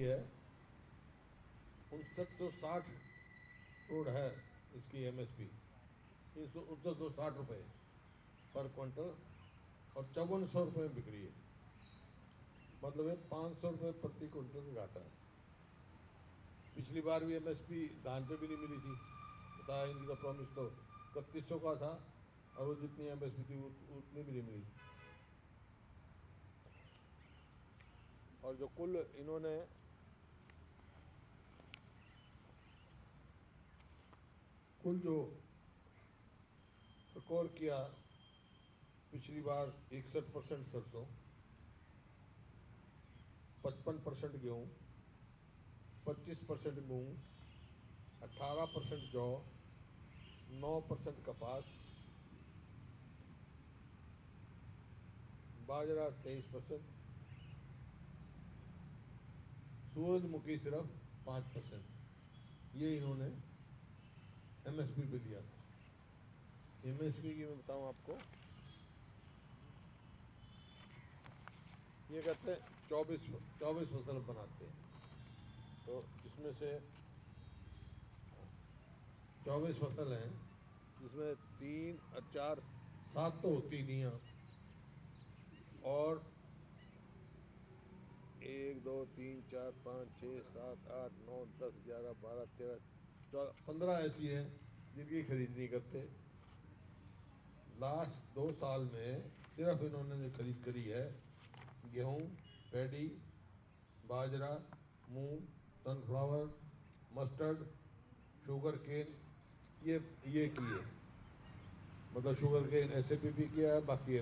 है 5960 करोड़ है इसकी एमएसपी, 5960 रुपये पर क्विंटल और 5400 रुपये में बिक रही है। मतलब है 500 रुपये प्रति क्विंटल का घाटा है। पिछली बार भी एमएसपी धान पे भी नहीं मिली थी, बताया इनकी तो प्रॉमिस तो 3100 का था और वो जितनी एमएसपी थी उतनी भी नहीं मिली। और जो कुल इन्होंने जो रिकॉर्ड किया, पिछली बार 61% सरसों, 55% गेहूँ, 25% मूंग, 18% जौ, 9% कपास, बाजरा 23%, सूरजमुखी सिर्फ 5%। ये इन्होंने एमएसपी पे दिया था। एमएसपी की मैं बताऊं आपको, ये कहते हैं 24 फसल बनाते हैं, तो इसमें से 24 फसल हैं, जिसमें 3 और 4 7 तो होती नहीं हैं, और 1 2 3 4 5 6 7 8 9 10 11 12 13 14 15 ऐसी हैं जिनकी खरीद नहीं करते। लास्ट 2 साल में सिर्फ इन्होंने जो खरीद करी है, गेहूँ, पैडी, बाजरा, मूंग, सनफ्लावर, मस्टर्ड, शुगर केन, ये किए। मतलब शुगर केन एसएपी भी किया है, बाकी ये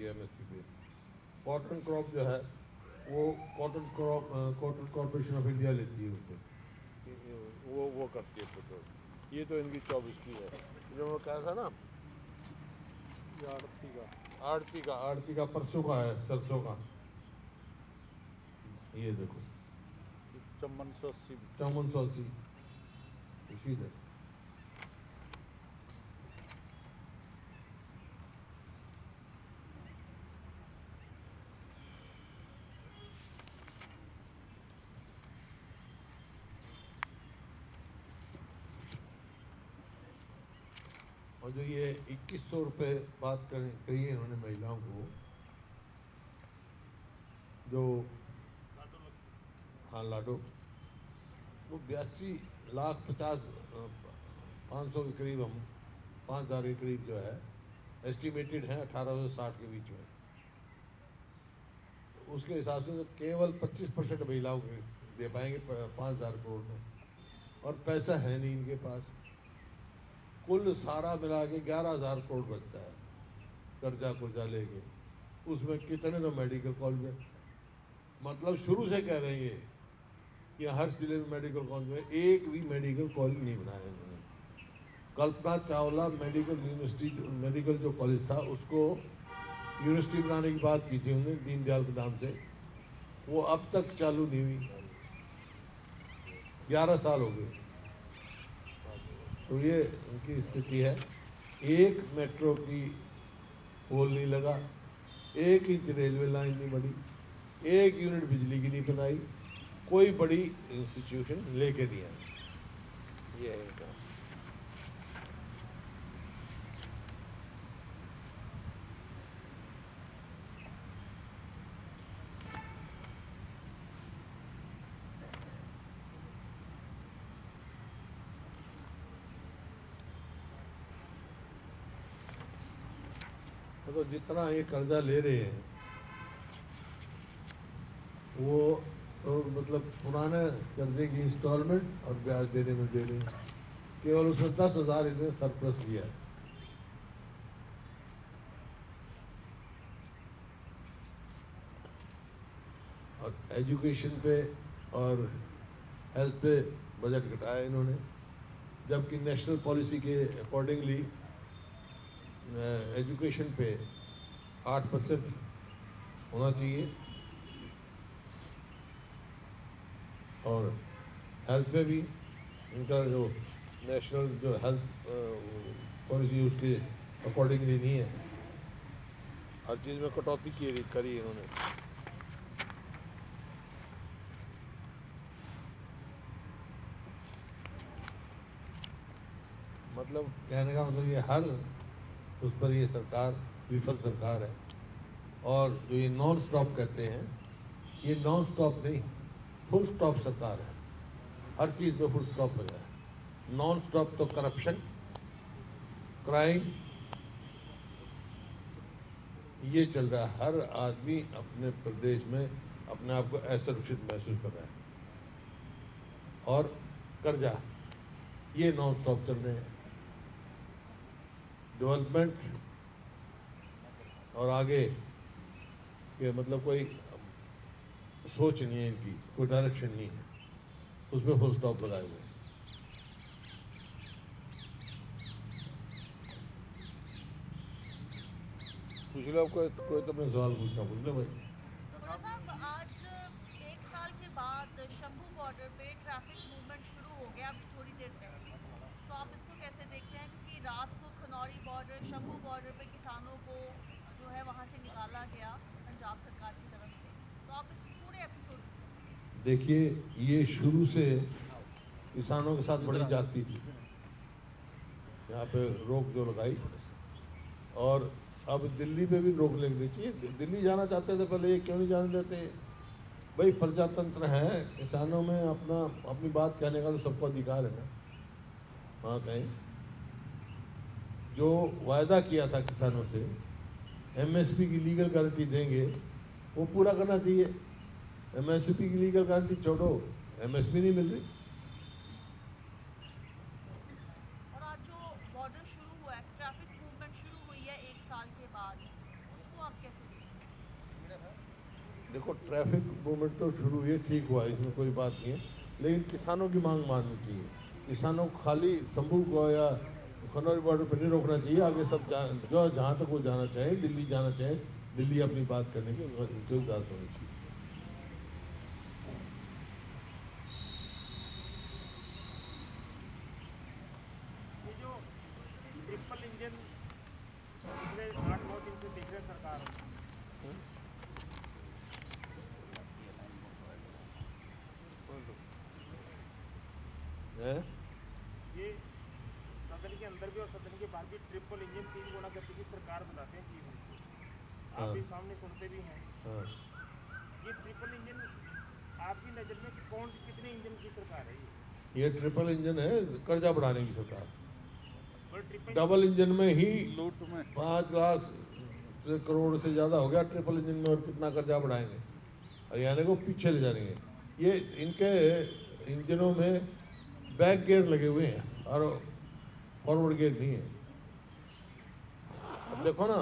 एमएसपी भी। कॉटन क्रॉप जो है वो कॉटन कॉर्पोरेशन ऑफ इंडिया लेती है उसको, वो करती है प्रोक्योर। ये तो इनकी 24 की है। जो मैं कहा था ना, आड़ती का परसों का है, सरसों का। ये देखो 5480 इसी है। और जो ये 2100 रुपये बात कही है इन्होंने महिलाओं को, जो हाँ लाडो, वो 82,50,500 के करीब, हम 5000 के करीब जो है एस्टिमेटेड है 1860 के बीच में। उसके हिसाब से तो केवल 25% महिलाओं को दे पाएंगे 5000 करोड़ में, और पैसा है नहीं इनके पास। कुल सारा मिला के 11,000 करोड़ बचता है कर्जा लेके। उसमें कितने तो मेडिकल कॉलेज है। मतलब शुरू से कह रहे हैं कि हर जिले में मेडिकल कॉलेज में, एक भी मेडिकल कॉलेज नहीं बनाया इन्होंने। कल्पना चावला मेडिकल जो कॉलेज था उसको यूनिवर्सिटी बनाने की बात की थी उन्होंने दीनदयाल के नाम से, वो अब तक चालू नहीं हुई, 11 साल हो गए। तो ये उनकी स्थिति है। एक मेट्रो की पोल नहीं लगा, 1 इंच रेलवे लाइन नहीं बनी, 1 यूनिट बिजली की नहीं बनाई, कोई बड़ी इंस्टीट्यूशन लेके नहीं आए। ये है इनका। तो जितना ये कर्जा ले रहे हैं वो तो मतलब पुराने कर्जे की इंस्टॉलमेंट और ब्याज देने में दे रहे हैं। केवल उसमें 10,000 इन्हें सरप्लस किया है। और एजुकेशन पे और हेल्थ पे बजट घटाया इन्होंने, जबकि नेशनल पॉलिसी के अकॉर्डिंगली एजुकेशन पे 8% होना चाहिए, और हेल्थ पे भी इनका जो नेशनल जो हेल्थ पॉलिसी उसके अकॉर्डिंगली नहीं है। हर चीज़ में कटौती करी इन्होंने। मतलब कहने का मतलब ये हर उस पर ये सरकार विफल सरकार है। और जो ये नॉन स्टॉप कहते हैं, ये नॉन स्टॉप नहीं, फुल स्टॉप सरकार है। हर चीज़ में फुल स्टॉप लगा है। नॉन स्टॉप तो करप्शन, क्राइम, ये चल रहा है। हर आदमी अपने प्रदेश में अपने आप को असुरक्षित महसूस कर रहा है। और कर्जा, ये नॉन स्टॉप चल रहे हैं। डेवलपमेंट और आगे के मतलब कोई सोच नहीं है इनकी, कोई डायरेक्शन नहीं है, उसमें फुल स्टॉप लगाए हुए हैं। पूछ लो, कोई तो अपने सवाल पूछना, पूछ लो भाई। थोड़ा साहब, आज 1 साल के बाद शंभू बॉर्डर पे ट्रैफिक मूवमेंट शुरू हो गया अभी थोड़ी देर पहले, तो आप इसको कैसे देखते हैं? क्योंकि रात को खनौरी बॉर्डर, शंभू बॉर्डर पे किसानों को जो है वहाँ से निकाला गया पंजाब सरकार की तरफ से, तो आप इस पूरे एपिसोड को कैसे देखते हैं? देखिए, ये शुरू से किसानों के साथ बड़ी जाती थी, यहाँ पे रोक जो लगाई, और अब दिल्ली पे भी रोक लगनी चाहिए। दिल्ली जाना चाहते थे पहले, ये क्यों नहीं जाने देते? भाई प्रजातंत्र है, किसानों में अपनी बात कहने का तो सबको अधिकार है ना। वहाँ कहीं जो वायदा किया था किसानों से, एमएसपी की लीगल गारंटी देंगे, वो पूरा करना चाहिए। एमएसपी की लीगल गारंटी छोड़ो, एमएसपी नहीं मिल रही। और आज जो बॉर्डर शुरू हुआ है, ट्रैफिक मूवमेंट शुरू हुई है 1 साल के बाद, उसको आप कैसे देखते हैं? देखो, ट्रैफिक मूवमेंट तो शुरू हुई है, ठीक हुआ, इसमें कोई बात नहीं है, लेकिन किसानों की मांग माननी चाहिए। किसानों को खाली शंभू को या खनौरी बॉर्डर पर नहीं रोकना चाहिए। आगे सब जो जहाँ तक वो जाना चाहें, दिल्ली जाना चाहें, दिल्ली अपनी बात करने की जो इजाज़त होनी चाहिए। ये जो ट्रिपल इंजन पिछले 8-9 दिन से देख रहे हैं सरकार, है? ये सदन के अंदर भी और सदन के बाहर भी ट्रिपल इंजन 3 गुना गति की सरकार बताते हैं चीफ मिनिस्टर। आप भी सामने सुनते भी हैं। हाँ, ये ट्रिपल इंजन आपकी नज़र में कौन सी कितने इंजन की सरकार है? ये ट्रिपल इंजन है, कर्जा बढ़ाने की सरकार। और ट्रिपल डबल इंजन में ही 5 लाख करोड़ से ज़्यादा हो गया ट्रिपल इंजन में, और कितना कर्जा बढ़ाएंगे? हरियाणा को पीछे ले जाएंगे। ये इनके इंजनों में बैक गियर लगे हुए हैं और फॉरवर्ड गियर नहीं है। अब देखो ना,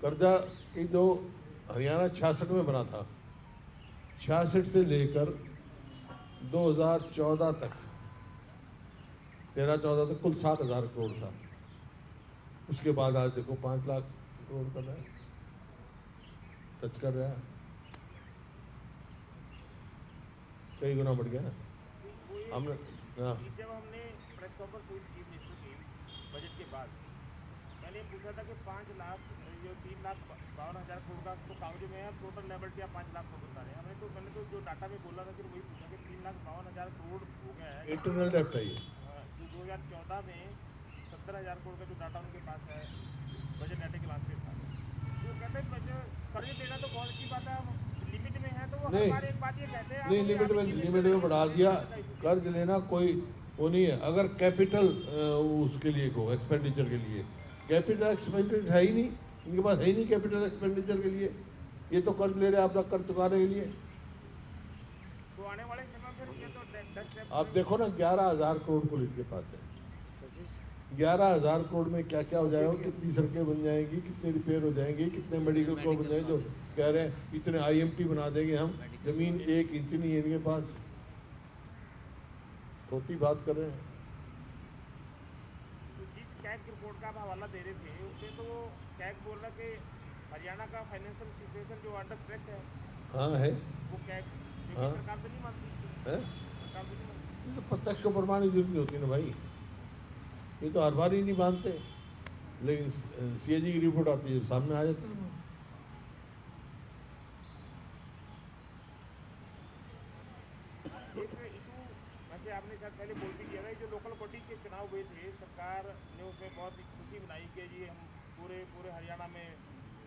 कर्जा की जो हरियाणा 66 में बना था, 66 से लेकर 2014 तक, 13-14 तक कुल 60,000 करोड़ था। उसके बाद आज देखो 5 लाख करोड़ कर रहा है, टच कर रहा है, कई गुना बढ़ गया ना। हमने जब हमने प्रेस कॉन्फ्रेंस हुई चीफ मिनिस्टर की बजट के बाद, मैंने पूछा था कि 5 लाख जो 3,52,000 करोड़ का तो कागजों में है, टोटल लेवल या 5 लाख करोड़ बता रहे हैं। मैंने तो जो डाटा में बोला था सिर्फ वही पूछा कि 3,52,000 करोड़ हो गया है। इंटरनल डेप्ट है ये। जो 2014 में 70,000 करोड़ का जो डाटा उनके पास है बजट डाटे के लास्ट में था, तो कहते हैं कर्ज देना तो बहुत अच्छी बात है, हम लिमिट में है, तो वो हर बार एक बात ये कहते हैं नहीं, लिमिट में बढ़ा दिया। कर्ज लेना कोई वो नहीं है, अगर कैपिटल उसके लिए को एक्सपेंडिचर के लिए, कैपिटल एक्सपेंडिचर है ही नहीं इनके पास, है ही नहीं कैपिटल एक्सपेंडिचर के लिए। ये तो कर्ज ले रहे हैं अपना कर्ज चुकाने के लिए। तो आने वाले समय में ये तो आप देखो ना, 11,000 करोड़ को इनके पास है। 11,000 करोड़ में क्या क्या हो जाएगा? कितनी सड़कें बन जाएंगी, कितने रिपेयर हो जाएंगे, कितने मेडिकल को बन जाएंगे। जो कह रहे हैं इतने IMT बना देंगे हम, जमीन 1 इंच नहीं है इनके पास, छोटी बात कर रहे हैं। तो जिस कैग रिपोर्ट का आप हवाला दे रहे थे, उसमें तो कैग बोल रहा कि हरियाणा का फाइनेंशियल सिचुएशन जो अंडर स्ट्रेस है। हाँ है, वो कैग हाँ। सरकार तो नहीं मानती इसको। है? सरकार तो नहीं मानती। ये तो प्रत्यक्ष को प्रमाण की जरूरत नहीं होती ना भाई, ये तो हर बार ही नहीं मानते, लेकिन CAG की रिपोर्ट आती है, सामने आ जाता है। एक इशू वैसे आपने शायद पहले बोल भी किया था, जो लोकल बॉडी के चुनाव हुए थे, सरकार ने उसमें बहुत खुशी मनाई कि जी हम पूरे पूरे हरियाणा में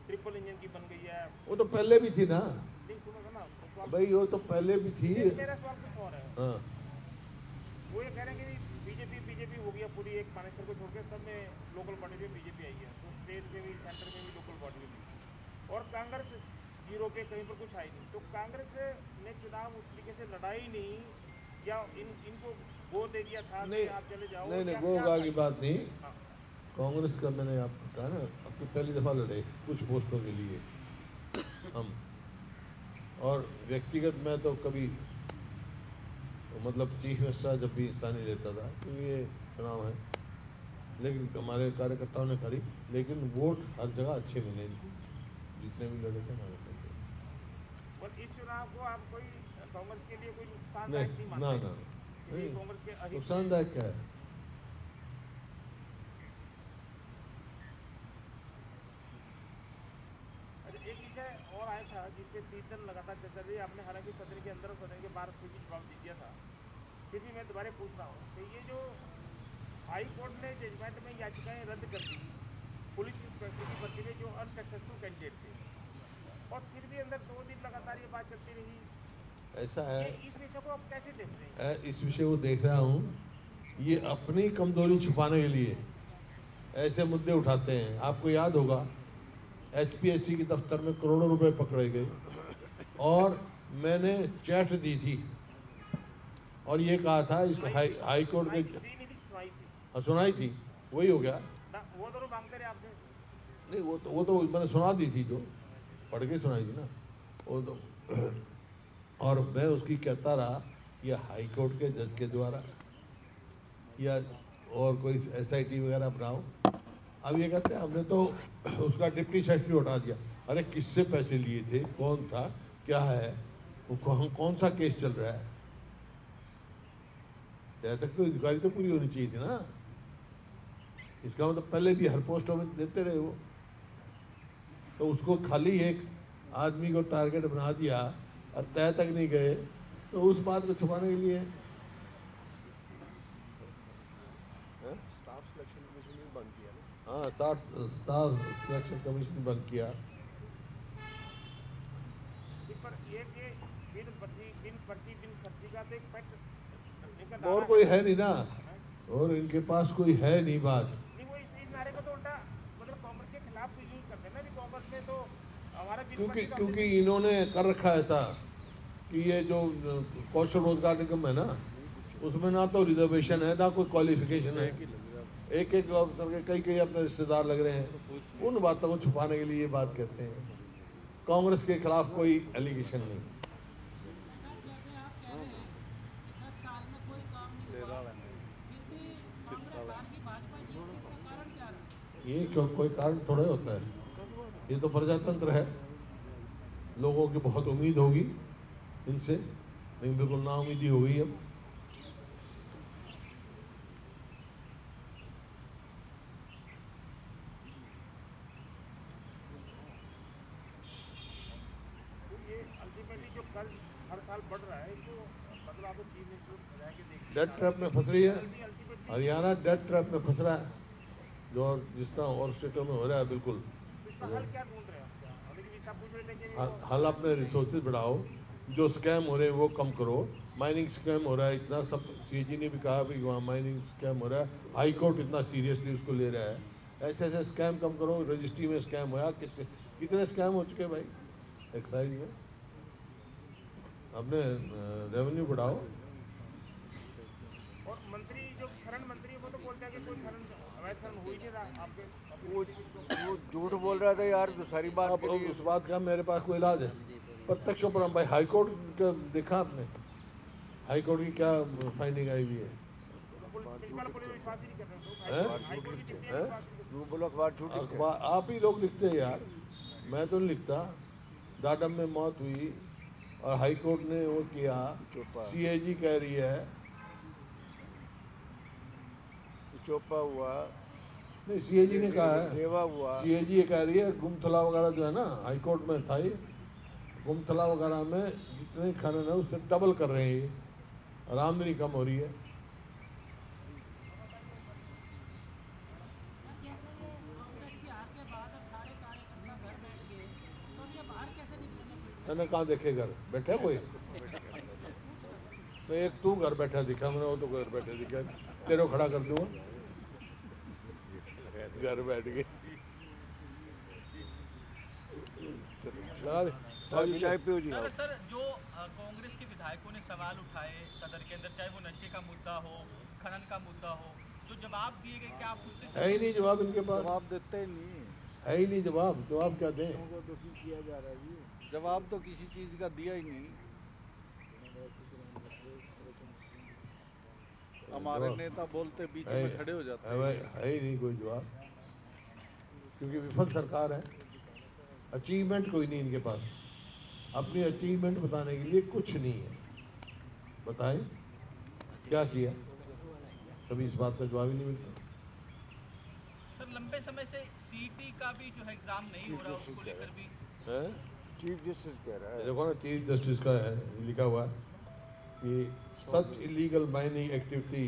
ट्रिपल इंजन की बन गई है। वो तो पहले भी थी ना नहीं सुना था ना तो सवाल, भाई, वो तो पहले भी थी। मेरा सवाल कुछ और है। हाँ, वो ये कह रहे हैं कि बीजेपी हो गया पूरी, एक मानेसर को छोड़ के सब में लोकल बॉडी में बीजेपी आई है, तो स्टेट में भी सेंटर में भी लोकल बॉडी में भी, और कांग्रेस जीरो पे, कहीं पर कुछ आई नहीं। तो कांग्रेस ने चुनाव उस तरीके से लड़ाई नहीं, या इनको वो दे दिया था कि नहीं आप चले जाओ? नहीं नहीं, क्या- वो क्या गा था? की बात नहीं। हाँ। कांग्रेस का मैंने आपको कहा ना, अब तो पहली दफ़ा लड़े कुछ पोस्टों के लिए हम, और व्यक्तिगत मैं तो कभी मतलब चीफ मिनिस्टर जब भी हिस्सा नहीं लेता था, क्योंकि ये चुनाव है, लेकिन हमारे कार्यकर्ताओं ने करी, लेकिन वोट हर जगह अच्छे मिले इनको, जितने भी लड़े थे हमारे पास। और इस चुनाव को आप कोई कांग्रेस के लिए कोई नहीं नुकसानदायक नहीं ना मानते? ना कि नहीं, कांग्रेस के अधिक नुकसानदायक क्या है? अच्छा, एक विषय और आया था जिसपे 3 दिन लगातार चर्चा रही, आपने हालांकि सदन के अंदर और सदन के बाहर कोई भी जवाब दे दिया था, फिर भी मैं दोबारा पूछ रहा हूँ कि ये जो हाई कोर्ट ने जजमेंट में याचिकाएं रद्द कर दी पुलिस इंस्पेक्टर की भर्ती में जो अनसक्सेसफुल कैंडिडेट थे, और फिर भी अंदर 2 दिन लगातार ये बात चलती रही, ऐसा है, इस विषय को आप कैसे देख रहे हैं? इस विषय को देख रहा हूँ, ये अपनी कमजोरी छुपाने के लिए ऐसे मुद्दे उठाते हैं। आपको याद होगा HPSC के दफ्तर में करोड़ों रुपए पकड़े गए, और मैंने चैट दी थी और ये कहा था इसको हाई कोर्ट के सुनाई थी हाँ, सुनाई थी, वही हो गया। ना, वो दोनों मांगते रहे आपसे। नहीं, वो तो मैंने सुना दी थी, जो पढ़ के सुनाई थी ना वो तो, और मैं उसकी कहता रहा ये हाई कोर्ट के जज के द्वारा या और कोई SIT वगैरह बनाओ। अब ये कहते हैं हमने तो उसका डिप्टी सेक्रेटरी उठा दिया। अरे किससे पैसे लिए थे, कौन था, क्या है, वो कौन सा केस चल रहा है? जब तक तो इंक्वायरी तो पूरी होनी चाहिए थी ना। इसका मतलब पहले भी हर पोस्टों में देते रहे वो, तो उसको खाली एक आदमी को टारगेट बना दिया और तय तक नहीं गए, तो उस बात को छुपाने के लिए स्टाफ सिलेक्शन कमीशन भी बंद किया ना। हाँ, स्टाफ सिलेक्शन कमीशन बंद किया। पर ये बिन पर्ची का तो एक फैक्ट और कोई है नहीं ना, और इनके पास कोई है नहीं बात। नहीं, वो इस नारे को तो उल्टा मतलब कांग्रेस के खिलाफ तो यूज करते हैं ना, भी कांग्रेस में तो हमारा बिन क्योंकि पर्ची का क्योंकि इन्होंने कर रखा है ऐसा कि ये जो कौशल रोजगार निगम है ना, उसमें ना तो रिजर्वेशन है ना कोई क्वालिफिकेशन है, एक करके कई अपने रिश्तेदार लग रहे हैं। उन बातों को छुपाने के लिए ये बात कहते हैं। कांग्रेस के खिलाफ कोई एलिगेशन नहीं। जैसे आप कह रहे हैं कि 10 साल में कोई काम नहीं हुआ, फिर भी कांग्रेस हार की, भाजपा जीत की, इसका कारण क्या रहा? ये क्यों कोई कारण थोड़ा होता है, ये तो प्रजातंत्र है। लोगों की बहुत उम्मीद होगी इनसे, लेकिन बिल्कुल नाउम्मीदी हो गई अब। तो ये अल्टीमेटली जो कर्ज हर साल बढ़ रहा है, इसको मतलब आपको चीफ मिनिस्टर रह के देख डेट ट्रैप में फंस रही है हरियाणा, डेट ट्रैप में फंस रहा है, जो और जिस तरह और स्टेटों में हो रहा है। बिल्कुल इसका हल क्या ढूंढ रहे हैं आप? क्या लेकिन ये सब पूछ रहे थे कि हल अपने रिसोर्सेज बढ़ाओ, जो स्कैम हो रहे हैं वो कम करो। माइनिंग स्कैम हो रहा है इतना, सब CAG ने भी कहा भी वहाँ माइनिंग स्कैम हो रहा है, हाई कोर्ट इतना सीरियसली उसको ले रहा है। ऐसे ऐसे स्कैम कम करो। रजिस्ट्री में स्कैम हुआ, कितने स्कैम हो चुके हैं भाई एक्साइज में। अपने रेवेन्यू बढ़ाओ। और मंत्री जो खनन मंत्री है वो तो बोलते हैं कि कोई खनन अवैध खनन हो ही नहीं रहा आपके वो झूठ बोल रहा था यार, जो सारी बात अब करी। उस बात का मेरे पास कोई इलाज है? प्रत्यक्ष पर भाई हाई कोर्ट का देखा आपने, हाई कोर्ट की क्या फाइंडिंग आई हुई है? प्रिंसिपल पुलिस विश्वास ही नहीं कर रहे हैं? तो हाईकोर्ट की डिप्टी हैं? विश्वास नहीं कर वो बोलो अखबार झूठ लिखते हैं। अखबार आप ही लोग लिखते हैं यार, मैं तो नहीं लिखता। डाडम में मौत हुई और हाई कोर्ट ने वो किया, चोपा CAG कह रही है, चोपा हुआ, नहीं CAG ने कहा है, रेवा हुआ। CAG ये कह रही है गुमथला वगैरह जो है ना, हाई कोर्ट में था ये, गुमथला वगैरह में जितने खनन है उससे डबल कर रहे हैं ये। और आमदनी कम हो रही है। जैसे ये कांग्रेस की हार के बाद अब सारे कार्यकर्ता घर बैठ गए, तो अब ये बाहर कैसे निकलेंगे? मैंने कहाँ देखे घर बैठे कोई? तो एक तू घर बैठा दिखा मैंने, वो तो घर बैठे दिखा, तेरे को खड़ा कर दूंगा घर बैठ के। लगा दे चाय पियो जी। सर जो कांग्रेस के विधायकों ने सवाल उठाए सदन के अंदर, चाहे वो नशे का मुद्दा हो, खनन का मुद्दा हो, जो जवाब दिए गए, क्या आप उससे है ही नहीं जवाब इनके पास, जवाब देते ही नहीं, है ही नहीं जवाब। जवाब क्या दें? किया जा रहा है जी। जवाब तो किसी चीज का दिया ही नहीं। हमारे जवाब नेता बोलते बीच है में खड़े हो जाते है ही नहीं कोई जवाब, क्योंकि विफल सरकार है। अचीवमेंट कोई नहीं इनके पास, अपनी अचीवमेंट बताने के लिए कुछ नहीं है। बताएं क्या किया? कभी इस बात का जवाब ही नहीं मिलता। सर लंबे समय से सीटी का भी जो है एग्जाम नहीं हो रहा, उसको लेकर भी है चीफ जस्टिस कह रहा है। देखो ना, चीफ जस्टिस का है लिखा हुआ है कि such illegal mining activity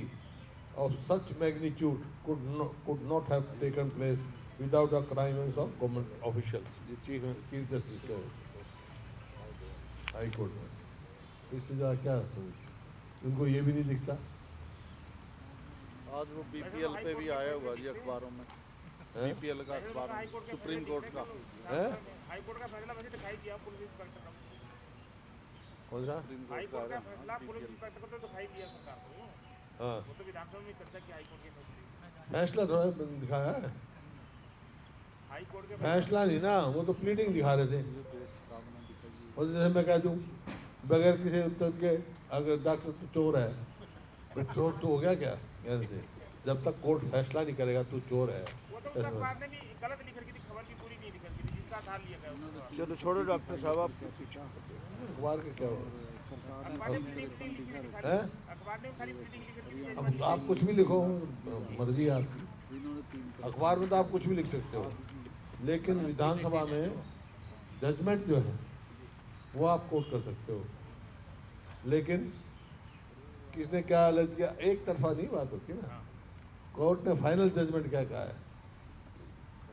of such magnitude could not have taken place without the connivance of government officials. ये चीफ जस्टिस का हाई कोर्ट में, इससे ज़्यादा क्या उनको ये भी नहीं दिखता आज वो बीपीएल पे भी आया हुआ जी अखबारों में, है? बीपीएल का अखबार में, सुप्रीम कोर्ट का। है? हाई कोर्ट का फैसला वैसे दिखाई दिया पुलिस इंस्पेक्टर को। कौन सा? सुप्रीम हाई कोर्ट कोर्ट का का फैसला पुलिस इंस्पेक्टर को तो दिखाई दिया सरकार को। हाँ, वो तो विधानसभा में चर्चा की हाई कोर्ट के फैसले। फैसला थोड़ा दिखाया है, हाई कोर्ट के फैसला नहीं ना, वो तो प्लीडिंग दिखा रहे थे। और जैसे मैं कह दूँ बगैर किसी उत्तर के, अगर डॉक्टर तो चोर है, तो चोर तो हो गया क्या कहने से? जब तक कोर्ट फैसला नहीं करेगा तू चोर है। वो तो उस अखबार ने भी गलत लिख रखी थी, खबर की पूरी नहीं लिख रखी थी, जिसका आधार लिया गया उसका। चलो छोड़ो डॉक्टर साहब, आप अखबार के क्या हो? अखबार ने प्लीडिंग लिखी थी खाली, हैं? अखबार ने खाली प्लीडिंग लिखी थी। अब आप कुछ भी लिखो, मर्जी है आपकी। अखबार में तो आप कुछ भी लिख सकते हो, लेकिन विधानसभा में जजमेंट जो है वो आप कोट कर सकते हो। लेकिन किसने क्या अलग किया, एक तरफा नहीं बात होती ना। कोर्ट ने फाइनल जजमेंट क्या कहा है?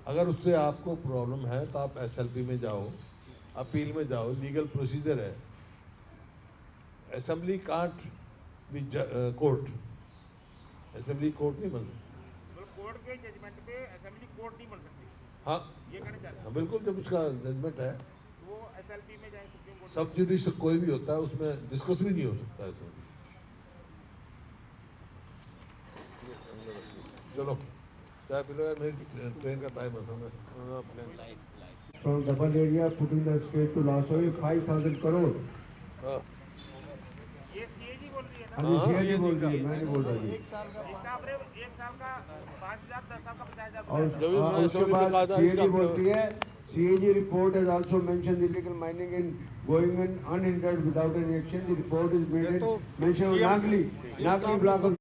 अगर उससे आपको प्रॉब्लम है तो आप एसएलपी में जाओ, अपील में जाओ, लीगल प्रोसीजर है। Assembly can't be court, assembly court नहीं बन सकती। मतलब कोर्ट के जजमेंट पे असेंबली कोर्ट नहीं बन सकती, हाँ ये कहना चाहते हाँ, बिल्कुल। जब उसका जजमेंट है, हैं। वो एसएलपी में जाए सुप्रीम कोर्ट। सब जुडिस कोई भी होता है, उसमें डिस्कस भी नहीं हो सकता है इसमें। चलो चाय पी लो यार, मेरी ट्रेन का टाइम है। From double area, putting the state to loss of 5,000 crore. ये सीएजी बोल रही है ना, अभी सीआईडी बोल रही है, मैं नहीं बोल रहा जी। स्टाफ रे 1 साल का 5,000, 10 साल का 50,000। और उसके बाद सीएजी बोलती है, CAG report has also mentioned illegal mining in going in unhindered without any action. The report is made in mention of Nagli block of